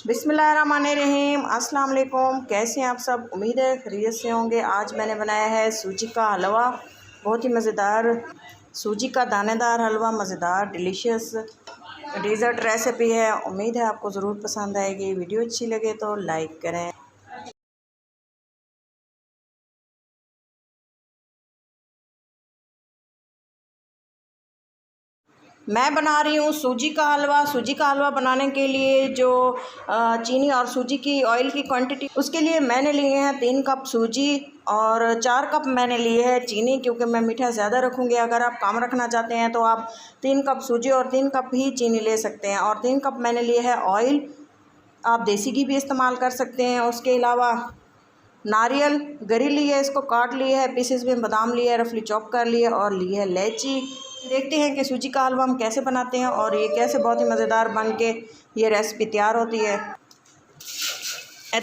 बिस्मिल्लाहिर्रहमानिर्रहीम। अस्सलाम वालेकुम। कैसे हैं आप सब? उम्मीद है खैरियत से होंगे। आज मैंने बनाया है सूजी का हलवा, बहुत ही मज़ेदार सूजी का दानेदार हलवा, मज़ेदार डिलीशियस डेज़र्ट रेसिपी है। उम्मीद है आपको ज़रूर पसंद आएगी। वीडियो अच्छी लगे तो लाइक करें। मैं बना रही हूँ सूजी का हलवा। सूजी का हलवा बनाने के लिए जो चीनी और सूजी की ऑयल की क्वांटिटी, उसके लिए मैंने लिए हैं 3 कप सूजी और 4 कप मैंने लिए है चीनी, क्योंकि मैं मीठा ज़्यादा रखूँगी। अगर आप कम रखना चाहते हैं तो आप 3 कप सूजी और 3 कप ही चीनी ले सकते हैं। और 3 कप मैंने लिए है ऑयल, आप देसी घी भी इस्तेमाल कर सकते हैं। उसके अलावा नारियल गरी लिए, इसको काट लिया है, पीसेस में बादाम लिए, रफली चॉप कर लिए और लिए है इलायची। देखते हैं कि सूजी का हलवा हम कैसे बनाते हैं और ये कैसे बहुत ही मज़ेदार बन के ये रेसिपी तैयार होती है।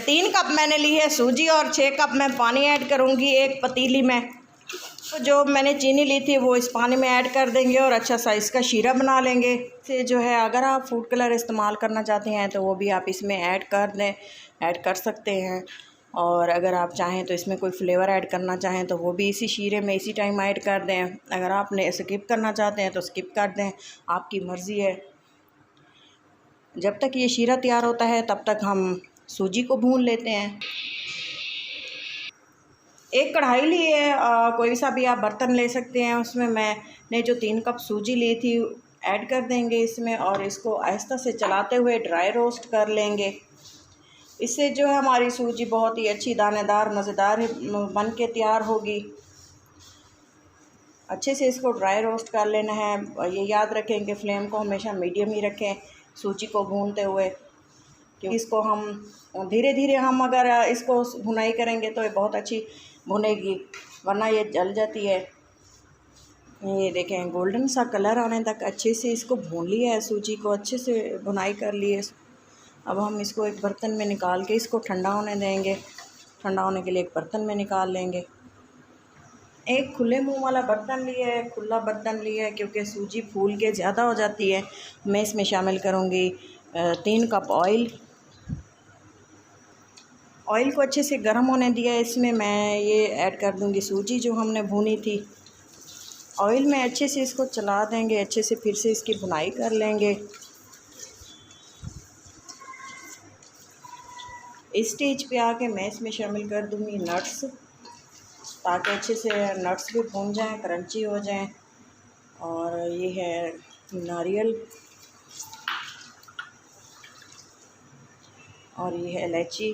3 कप मैंने ली है सूजी और 6 कप मैं पानी ऐड करूँगी एक पतीली में। तो जो मैंने चीनी ली थी वो इस पानी में ऐड कर देंगे और अच्छा सा इसका शीरा बना लेंगे। से जो है, अगर आप फूड कलर इस्तेमाल करना चाहते हैं तो वो भी आप इसमें ऐड कर दें, ऐड कर सकते हैं। और अगर आप चाहें तो इसमें कोई फ्लेवर ऐड करना चाहें तो वो भी इसी शीरे में इसी टाइम ऐड कर दें। अगर आपने स्किप करना चाहते हैं तो स्किप कर दें, आपकी मर्ज़ी है। जब तक ये शीरा तैयार होता है तब तक हम सूजी को भून लेते हैं। एक कढ़ाई ली है, कोई सा भी आप बर्तन ले सकते हैं। उसमें मैंने जो 3 कप सूजी ली थी ऐड कर देंगे इसमें और इसको आहिस्ता से चलाते हुए ड्राई रोस्ट कर लेंगे। इससे जो है हमारी सूजी बहुत ही अच्छी दानेदार मज़ेदार बन के तैयार होगी। अच्छे से इसको ड्राई रोस्ट कर लेना है। ये याद रखें कि फ्लेम को हमेशा मीडियम ही रखें सूजी को भूनते हुए, क्योंकि इसको हम धीरे धीरे हम अगर इसको भुनाई करेंगे तो ये बहुत अच्छी भुनेगी, वरना ये जल जाती है। ये देखें, गोल्डन सा कलर आने तक अच्छे से इसको भून लिया है, सूजी को अच्छे से भुनाई कर ली है। अब हम इसको एक बर्तन में निकाल के इसको ठंडा होने देंगे। ठंडा होने के लिए एक बर्तन में निकाल लेंगे। एक खुले मुंह वाला बर्तन लिया है, खुला बर्तन लिया है, क्योंकि सूजी फूल के ज़्यादा हो जाती है। मैं इसमें शामिल करूँगी 3 कप ऑयल। ऑयल को अच्छे से गर्म होने दिया है। इसमें मैं ये ऐड कर दूँगी सूजी जो हमने भूनी थी। ऑयल में अच्छे से इसको चला देंगे, अच्छे से फिर से इसकी भुनाई कर लेंगे। इस स्टेज पे आके मैं इसमें शामिल कर दूँगी नट्स, ताकि अच्छे से नट्स भी भून जाएं, क्रंची हो जाएं। और ये है नारियल और ये है इलायची।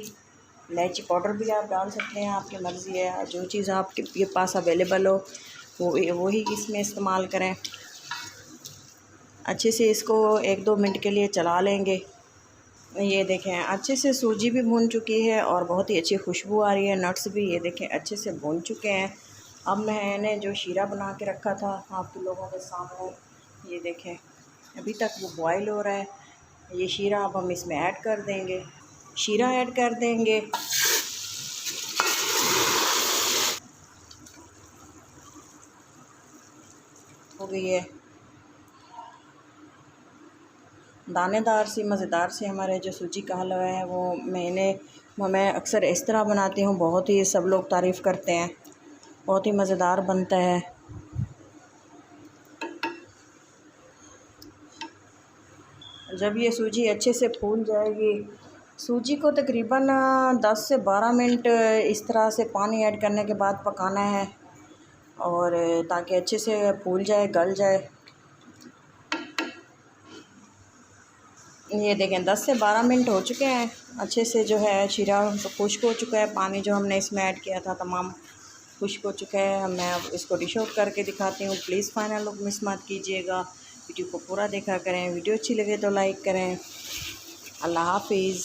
इलायची पाउडर भी आप डाल सकते हैं, आपकी मर्ज़ी है। जो चीज़ आपके पास अवेलेबल हो वो ही इसमें इस्तेमाल करें। अच्छे से इसको 1-2 मिनट के लिए चला लेंगे। ये देखें, अच्छे से सूजी भी भून चुकी है और बहुत ही अच्छी खुशबू आ रही है। नट्स भी ये देखें अच्छे से भून चुके हैं। अब मैंने जो शीरा बना के रखा था आपके लोगों के सामने, ये देखें अभी तक वो बॉयल हो रहा है। ये शीरा अब हम इसमें ऐड कर देंगे। शीरा ऐड कर देंगे। हो गई है दानेदार सी मज़ेदार से हमारे जो सूजी का हलवा है वो मैं अक्सर इस तरह बनाती हूँ। बहुत ही सब लोग तारीफ़ करते हैं, बहुत ही मज़ेदार बनता है। जब ये सूजी अच्छे से फूल जाएगी, सूजी को तकरीबन 10 से 12 मिनट इस तरह से पानी ऐड करने के बाद पकाना है, और ताकि अच्छे से फूल जाए, गल जाए। ये देखें 10 से 12 मिनट हो चुके हैं। अच्छे से जो है शीरा खुश्क हो चुका है, पानी जो हमने इसमें ऐड किया था तमाम खुश्क हो चुका है। मैं अब इसको डिश आउट करके दिखाती हूँ। प्लीज़ फाइनल लुक मिस मत कीजिएगा, वीडियो को पूरा देखा करें। वीडियो अच्छी लगे तो लाइक करें। अल्लाह हाफिज़।